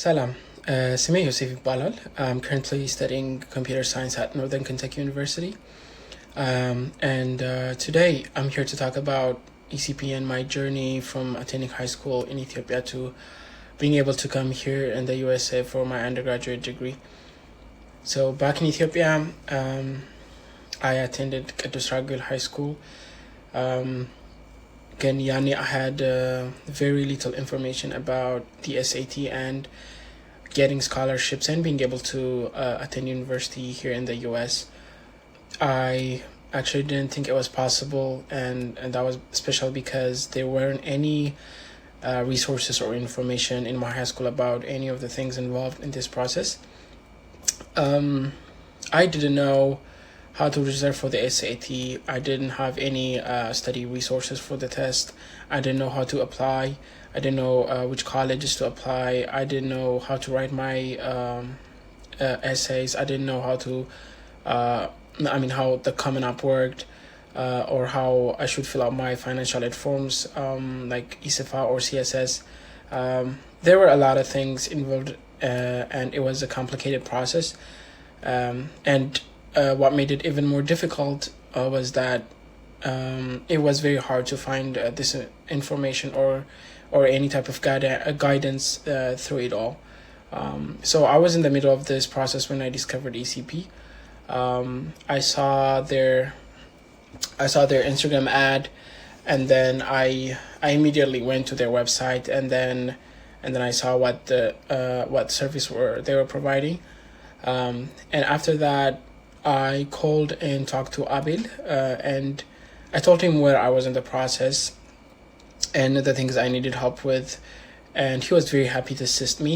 ሰላም ስሜ ዮሴፍ ይባላል. I'm currently studying computer science at Northern Kentucky University. And today I'm here to talk about ECP and my journey from attending high school in Ethiopia to being able to come here in the USA for my undergraduate degree. So back in Ethiopia, I attended Qidus Raguel High School. Again, Yani, I had very little information about the SAT and getting scholarships and being able to attend university here in the US. I actually didn't think it was possible, and that was special because there weren't any resources or information in my high school about any of the things involved in this process. I didn't know how to reserve for the SAT. I didn't have any study resources for the test. I didn't know how to apply. I didn't know which colleges to apply. I didn't know how to write my essays. I didn't know how to, how the Common App worked, or how I should fill out my financial aid forms, like ECP or CSS. There were a lot of things involved, and it was a complicated process. And what made it even more difficult was that it was very hard to find this information or any type of guidance through it all. So I was in the middle of this process when I discovered ECP. I saw their Instagram ad, and then I immediately went to their website, and then I saw what service they were providing. And after that, I called and talked to Abil, and I told him where I was in the process and the things I needed help with, and he was very happy to assist me.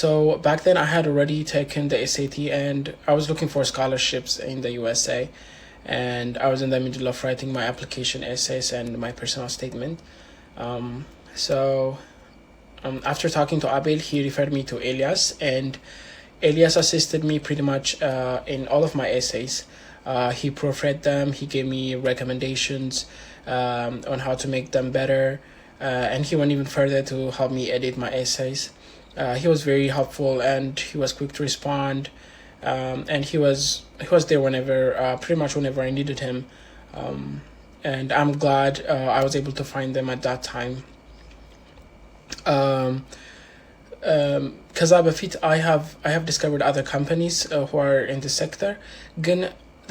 So back then I had already taken the SAT, and I was looking for scholarships in the USA, and I was in the middle of writing my application essays and my personal statement. After talking to Abil, he referred me to Elias, and Elias assisted me pretty much in all of my essays. He proofread them. He gave me recommendations on how to make them better, and he went even further to help me edit my essays. He was very helpful, and he was quick to respond, and he was there pretty much whenever I needed him, and I'm glad I was able to find them at that time. ከዛ በፊት I have discovered other companies who are in the sector. Again,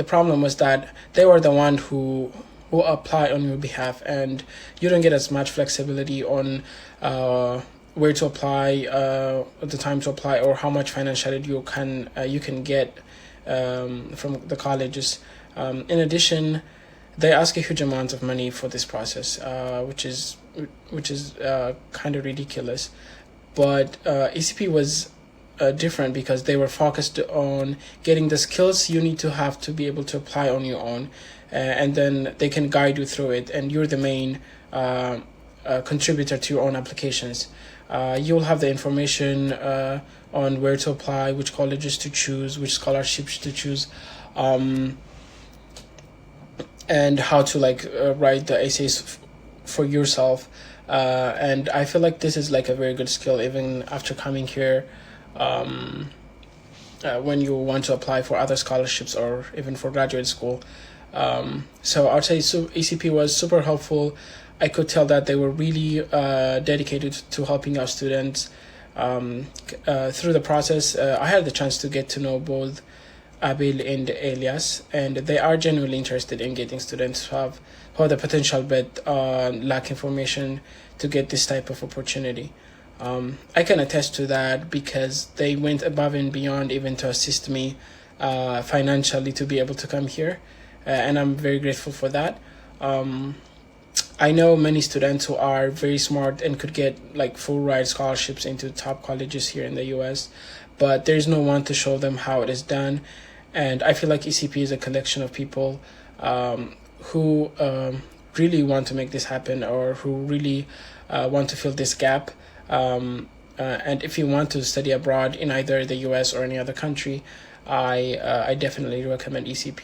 the problem was that they were the one who apply on your behalf, and you don't get as much flexibility on where to apply, the time to apply, or how much financial aid you can get from the colleges. In addition, they ask a huge amount of money for this process, which is kind of ridiculous. But ECP was different because they were focused on getting the skills you need to have to be able to apply on your own, and then they can guide you through it, and you're the main contributor to your own applications. You'll have the information on where to apply, which colleges to choose, which scholarships to choose, and how to write the essays for yourself. And I feel like this is like a very good skill even after coming here, when you want to apply for other scholarships or even for graduate school. So I'd say ECP was super helpful. I could tell that they were really dedicated to helping our students. Through the process, I had the chance to get to know both Abil and Elias, and they are genuinely interested in getting students who have the potential but lack information to get this type of opportunity. I can attest to that because they went above and beyond even to assist me financially to be able to come here, and I'm very grateful for that. I know many students who are very smart and could get full ride scholarships into top colleges here in the US, but there's no one to show them how it is done. And I feel like ECP is a collection of people who really want to make this happen, or who really want to fill this gap. And if you want to study abroad in either the US or any other country, I definitely recommend ECP.